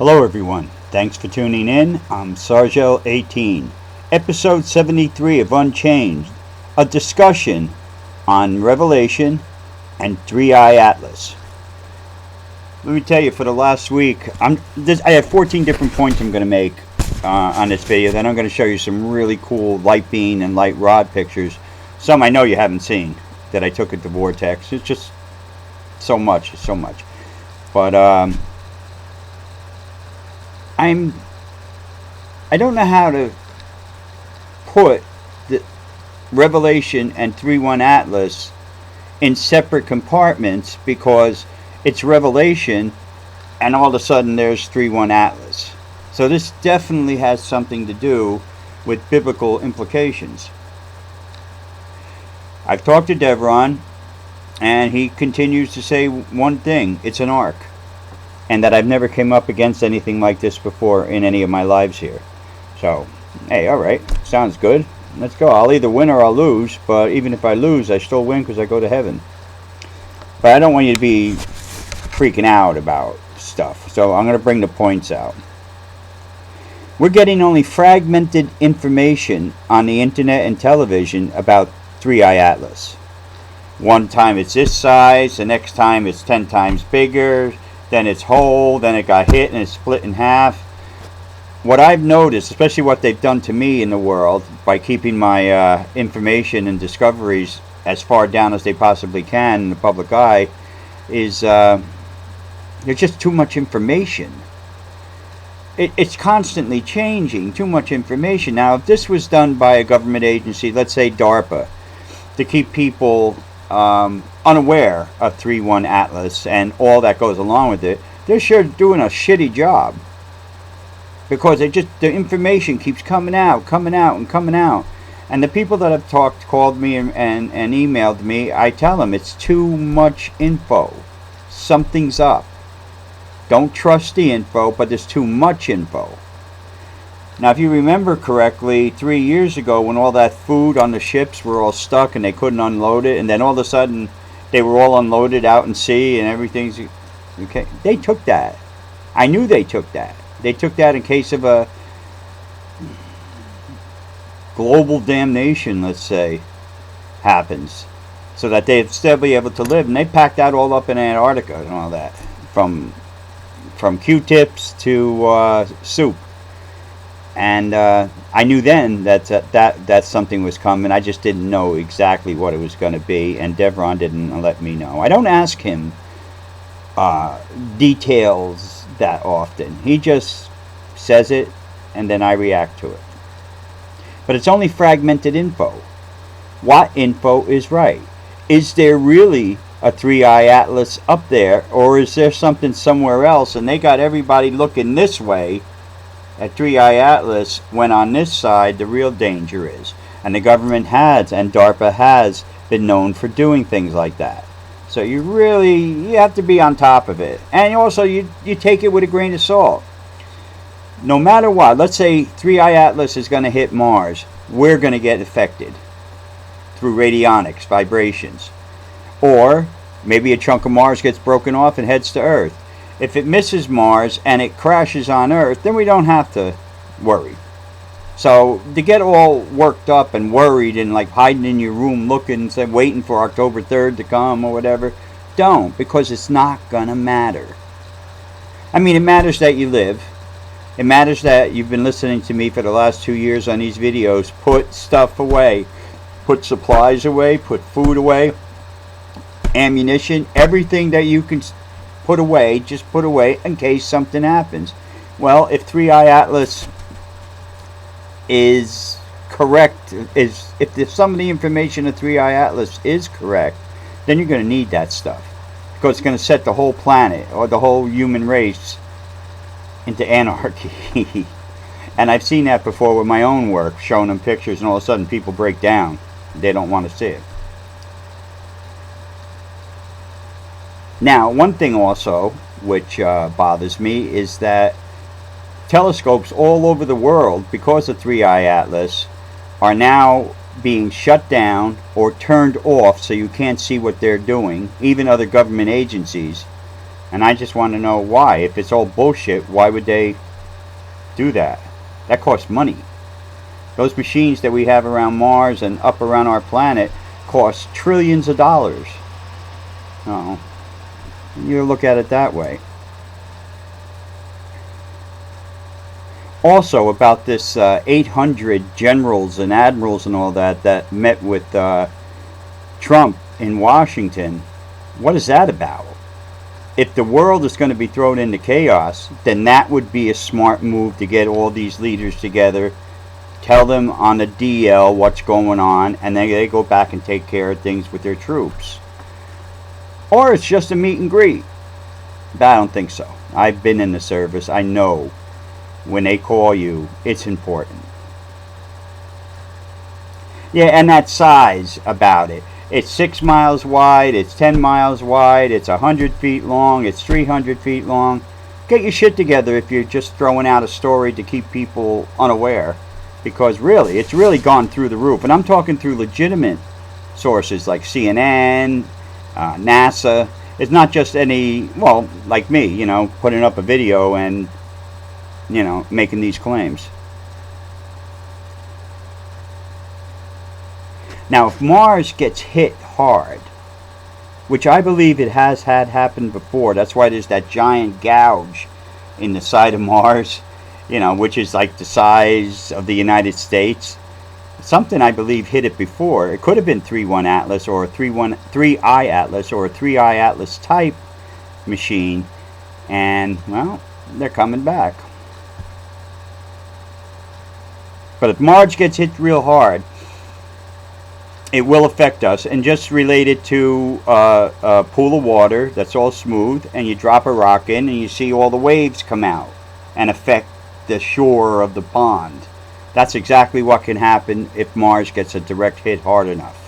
Hello everyone, thanks for tuning in. I'm Sargel18, episode 73 of Unchained, a discussion on Revelation and 3iATLAS. Let me tell you, for the last week, I have 14 different points I'm going to make on this video. Then I'm going to show you some really cool light beam and light rod pictures. Some I know you haven't seen that I took at the Vortex. It's just so much, But I don't know how to put the Revelation and 3iATLAS in separate compartments, because it's Revelation and all of a sudden there's 3iATLAS. So this definitely has something to do with biblical implications. I've talked to Devron, and he continues to say one thing: it's an arc, and that I've never came up against anything like this before in any of my lives here. So, hey, alright, sounds good. Let's go. I'll either win or I'll lose, but even if I lose, I still win because I go to heaven. But I don't want you to be freaking out about stuff, so I'm going to bring the points out. We're getting only fragmented information on the internet and television about 3iATLAS. One time it's this size, the next time it's 10 times bigger, then it's whole, then it got hit and it's split in half. What I've noticed, especially what they've done to me in the world by keeping my information and discoveries as far down as they possibly can in the public eye, is there's just too much information. It's constantly changing, too much information. Now, if this was done by a government agency, let's say DARPA, to keep people unaware of 3iATLAS and all that goes along with it, they're sure doing a shitty job, because the information keeps coming out. And the people that have called me and emailed me, I tell them it's too much info. Something's up. Don't trust the info, but there's too much info. Now, if you remember correctly, 3 years ago, when all that food on the ships were all stuck and they couldn't unload it, and then all of a sudden they were all unloaded out in sea and everything's okay, they took that. I knew they took that. They took that in case of a global damnation, let's say, happens, so that they'd still be able to live. And they packed that all up in Antarctica and all that, from Q-tips to soup. And I knew then that something was coming. I just didn't know exactly what it was going to be, and Devron didn't let me know. I don't ask him details that often. He just says it, and then I react to it. But it's only fragmented info. What info is right? Is there really a 3iATLAS up there, or is there something somewhere else and they got everybody looking this way at 3iATLAS, when on this side the real danger is? And the government has, and DARPA has been known for doing things like that. So you have to be on top of it. And also you take it with a grain of salt. No matter what, let's say 3iATLAS is going to hit Mars, we're going to get affected through radionics, vibrations. Or maybe a chunk of Mars gets broken off and heads to Earth. If it misses Mars and it crashes on Earth, then we don't have to worry. So to get all worked up and worried and like hiding in your room looking, say, waiting for October 3rd to come or whatever, don't, because it's not going to matter. I mean, it matters that you live. It matters that you've been listening to me for the last 2 years on these videos. Put stuff away. Put supplies away. Put food away. Ammunition. Everything that you can put away, just put away in case something happens. Well, if 3iATLAS is correct, if some of the information of 3iATLAS is correct, then you're going to need that stuff, because it's going to set the whole planet or the whole human race into anarchy. And I've seen that before with my own work, showing them pictures, and all of a sudden people break down. They don't want to see it. Now, one thing also which bothers me is that telescopes all over the world, because of 3iATLAS, are now being shut down or turned off so you can't see what they're doing. Even other government agencies And I just want to know why. If it's all bullshit, why would they do that? That costs money. Those machines that we have around Mars and up around our planet cost trillions of dollars. Oh, you look at it that way. Also, about this 800 generals and admirals and all that met with Trump in Washington. What is that about? If the world is going to be thrown into chaos, then that would be a smart move to get all these leaders together, tell them on the DL what's going on, and then they go back and take care of things with their troops. Or it's just a meet and greet. But I don't think so. I've been in the service. I know when they call you, it's important. Yeah, and that size about it. It's 6 miles wide, it's 10 miles wide, it's 100 feet long, it's 300 feet long. Get your shit together if you're just throwing out a story to keep people unaware. Because really, it's really gone through the roof. And I'm talking through legitimate sources like CNN, NASA. It's not just any, well, like me, you know, putting up a video and, you know, making these claims. Now, if Mars gets hit hard, which I believe it has had happen before, that's why there's that giant gouge in the side of Mars, you know, which is like the size of the United States. Something I believe hit it before. It could have been 3iATLAS or 3iATLAS or a 3iATLAS type machine, and well, they're coming back. But if Mars gets hit real hard, it will affect us. And just related to a pool of water that's all smooth, and you drop a rock in and you see all the waves come out and affect the shore of the pond. That's exactly what can happen if Mars gets a direct hit hard enough.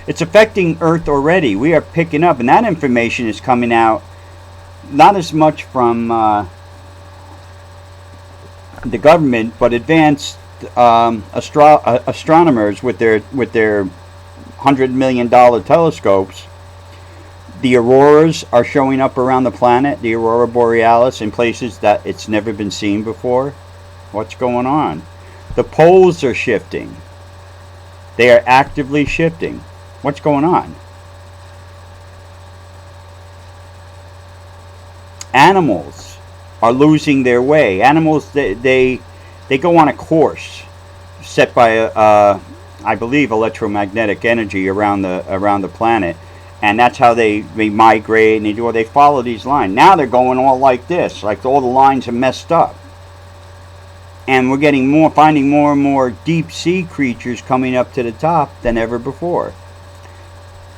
It's affecting Earth already. We are picking up, and that information is coming out not as much from the government, but advanced astronomers with their $100 million telescopes. The auroras are showing up around the planet, the aurora borealis, in places that it's never been seen before. What's going on? The poles are shifting. They are actively shifting. What's going on? Animals are losing their way. Animals, they go on a course set by I believe electromagnetic energy around the planet, and that's how they migrate, and they follow these lines. Now they're going all like this, like all the lines are messed up, and we're finding more and more deep sea creatures coming up to the top than ever before.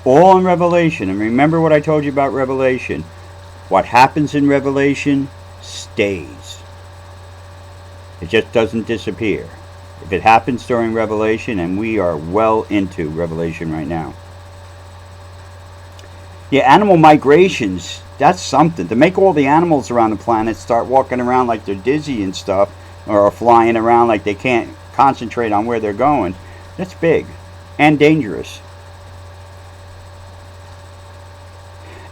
All in Revelation. And remember what I told you about Revelation. What happens in Revelation stays. It just doesn't disappear. If it happens during Revelation, and we are well into Revelation right now. Yeah, animal migrations, that's something. To make all the animals around the planet start walking around like they're dizzy and stuff, or flying around like they can't concentrate on where they're going, that's big and dangerous.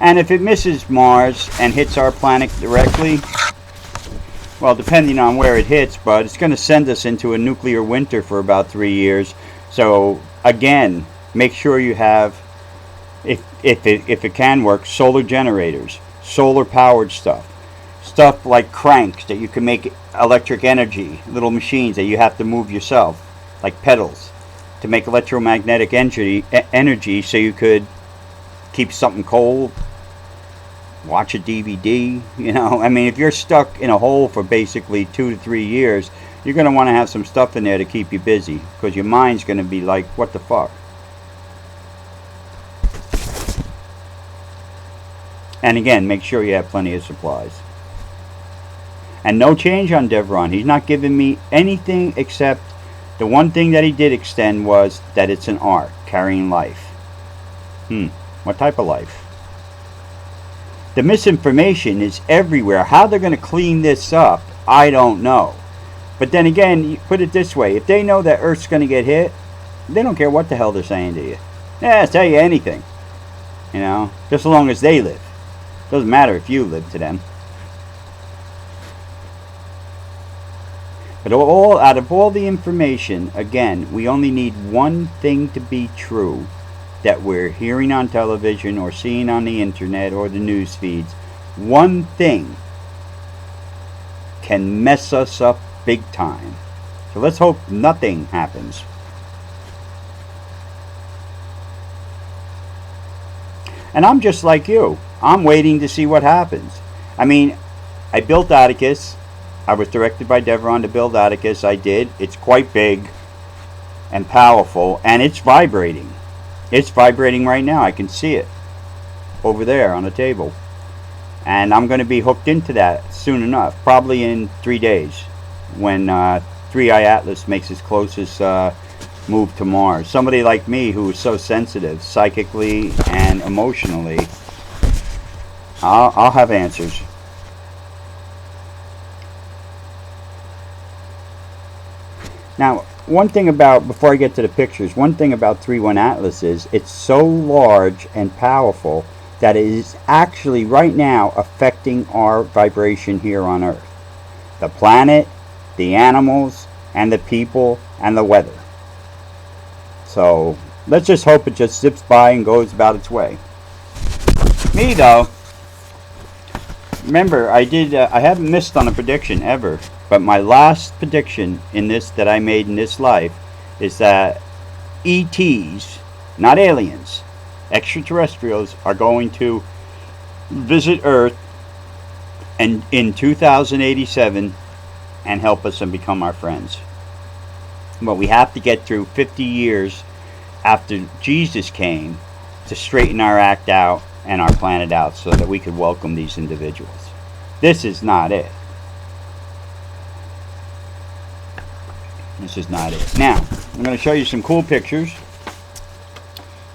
And if it misses Mars and hits our planet directly, well, depending on where it hits, but it's going to send us into a nuclear winter for about 3 years. So again, make sure you have, if it can work, solar generators, solar powered stuff like cranks that you can make electric energy, little machines that you have to move yourself, like pedals, to make electromagnetic energy so you could keep something cold, watch a DVD, you know. I mean, if you're stuck in a hole for basically 2 to 3 years, you're going to want to have some stuff in there to keep you busy, because your mind's going to be like, what the fuck? And again, make sure you have plenty of supplies. And no change on Devron. He's not giving me anything except the one thing that he did extend was that it's an ark carrying life. What type of life? The misinformation is everywhere. How they're going to clean this up, I don't know. But then again, you put it this way. If they know that Earth's going to get hit, they don't care what the hell they're saying to you. Yeah, I'll tell you anything. You know, just as long as they live. Doesn't matter if you live to them. But out of all the information, again, we only need one thing to be true that we're hearing on television or seeing on the internet or the news feeds. One thing can mess us up big time. So let's hope nothing happens. And I'm just like you. I'm waiting to see what happens. I mean, I built Atticus. I was directed by Deveron to build Atticus. I did. It's quite big and powerful, and it's vibrating. It's vibrating right now. I can see it over there on the table. And I'm going to be hooked into that soon enough, probably in 3 days, when 3iATLAS makes its closest move to Mars. Somebody like me who is so sensitive, psychically and emotionally, I'll have answers. Now, one thing about, before I get to the pictures, one thing about 3iATLAS is it's so large and powerful that it is actually right now affecting our vibration here on Earth. The planet, the animals, and the people, and the weather. So, let's just hope it just zips by and goes about its way. Me, though, remember, I haven't missed on a prediction ever. But my last prediction in this that I made in this life is that ETs, not aliens, extraterrestrials, are going to visit Earth and in 2087 and help us and become our friends. But we have to get through 50 years after Jesus came to straighten our act out and our planet out so that we could welcome these individuals. This is not it. This is not it. Now, I'm going to show you some cool pictures.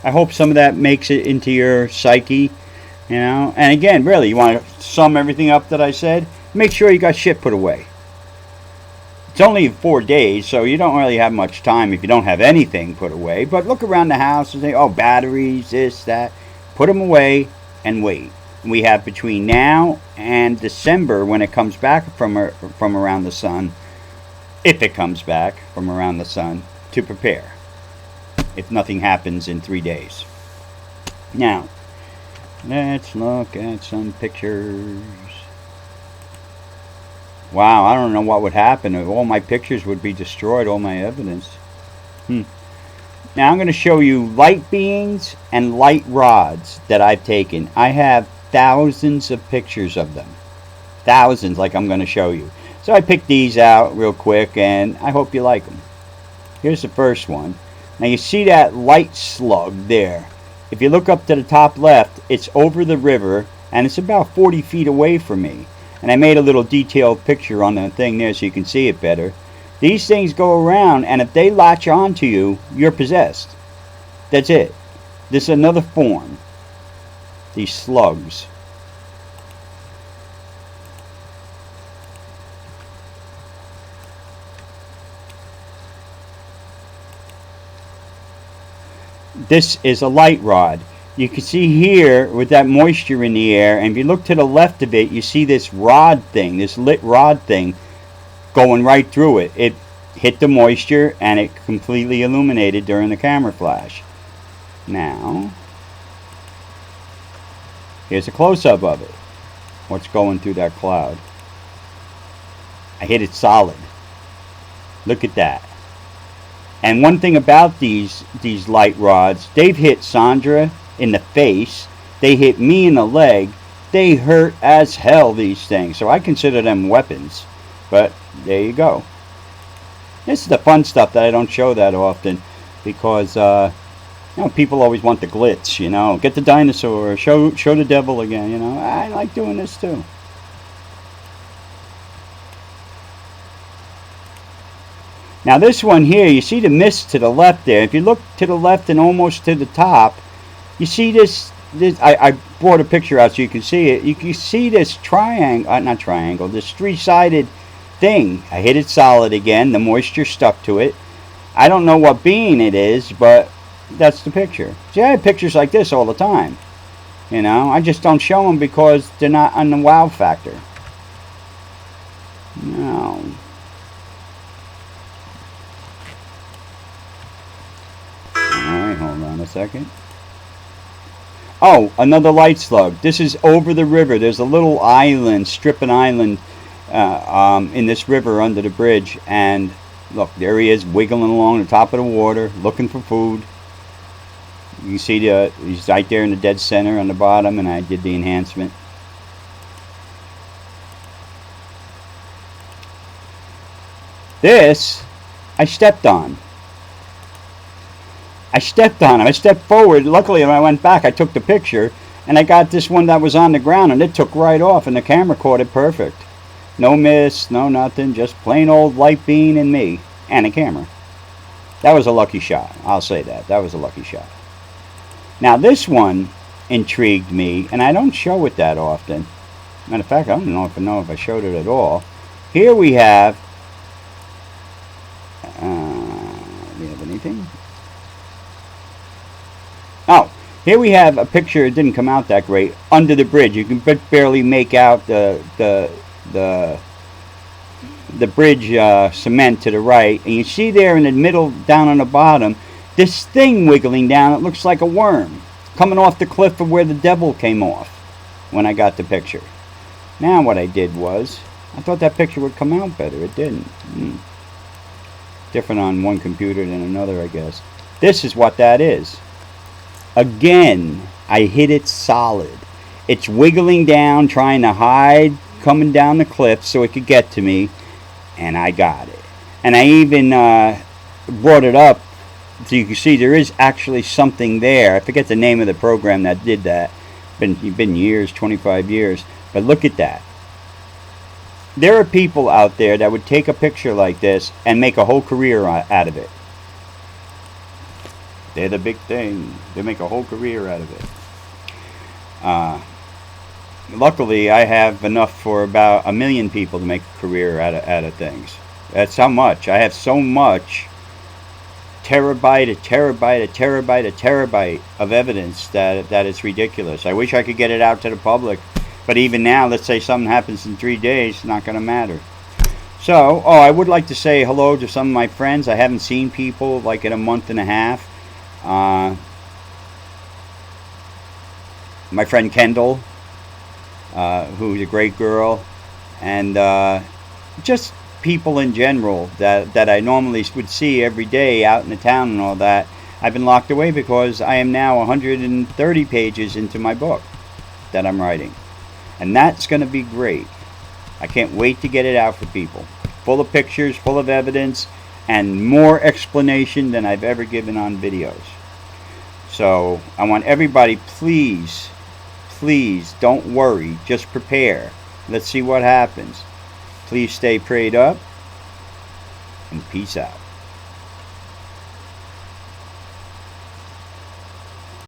I hope some of that makes it into your psyche, you know. And again, really, you want to sum everything up that I said? Make sure you got shit put away. It's only 4 days, so you don't really have much time if you don't have anything put away. But look around the house and say, oh, batteries, this, that. Put them away and wait. We have between now and December, when it comes back from around the sun, if it comes back from around the sun, to prepare if nothing happens in 3 days. Now, let's look at some pictures. Wow, I don't know what would happen if all my pictures would be destroyed, all my evidence. Now I'm going to show you light beings and light rods that I've taken. I have thousands of pictures of them. Thousands, like I'm going to show you. So I picked these out real quick, and I hope you like them. Here's the first one. Now you see that light slug there. If you look up to the top left, it's over the river, and it's about 40 feet away from me. And I made a little detailed picture on the thing there so you can see it better. These things go around, and if they latch onto you, you're possessed. That's it. This is another form. These slugs. This is a light rod. You can see here with that moisture in the air, and if you look to the left of it, you see this rod thing, this lit rod thing going right through it. It hit the moisture and it completely illuminated during the camera flash. Now, here's a close-up of it. What's going through that cloud? I hit it solid. Look at that. And one thing about these light rods, they've hit Sandra in the face. They hit me in the leg. They hurt as hell, these things. So I consider them weapons. But there you go. This is the fun stuff that I don't show that often, because you know, people always want the glitz, you know. Get the dinosaur, show the devil again, you know. I like doing this too. Now this one here, you see the mist to the left there. If you look to the left and almost to the top, you see this I brought a picture out so you can see it. You can see this triangle, not triangle, this three-sided thing. I hit it solid again. The moisture stuck to it. I don't know what being it is, but that's the picture. See, I have pictures like this all the time. You know, I just don't show them because they're not on the wow factor. No. Alright, hold on a second. Oh, another light slug. This is over the river. There's a little island, stripping island, in this river under the bridge. And look, there he is, wiggling along the top of the water, looking for food. You can see he's right there in the dead center on the bottom, and I did the enhancement. This, I stepped on. I stepped on him. I stepped forward. Luckily, when I went back, I took the picture, and I got this one that was on the ground, and it took right off, and the camera caught it perfect. No miss, no nothing, just plain old light beam and me, and a camera. That was a lucky shot. I'll say that. That was a lucky shot. Now, this one intrigued me, and I don't show it that often. Matter of fact, I don't know if I showed it at all. Here we have... do we have anything? Oh, here we have a picture. It didn't come out that great. Under the bridge, you can barely make out the bridge cement to the right, and you see there in the middle, down on the bottom, this thing wiggling down. It looks like a worm coming off the cliff of where the devil came off when I got the picture. Now what I did was, I thought that picture would come out better. It didn't. Different on one computer than another, I guess. This is what that is. Again, I hit it solid. It's wiggling down, trying to hide, coming down the cliff so it could get to me, and I got it. And I even brought it up so you can see there is actually something there. I forget the name of the program that did that. Been years, 25 years. But look at that. There are people out there that would take a picture like this and make a whole career out of it. They're the big thing. They make a whole career out of it. Luckily, I have enough for about 1 million people to make a career out of things. That's how much. I have so much terabyte of evidence that it's ridiculous. I wish I could get it out to the public. But even now, let's say something happens in 3 days, it's not going to matter. So, I would like to say hello to some of my friends. I haven't seen people like in a month and a half. My friend Kendall, who's a great girl, and just people in general that I normally would see every day out in the town and all that. I've been locked away because I am now 130 pages into my book that I'm writing. And that's going to be great. I can't wait to get it out for people. Full of pictures, full of evidence, and more explanation than I've ever given on videos. So I want everybody, please don't worry. Just prepare. Let's see what happens. Please stay prayed up, and peace out.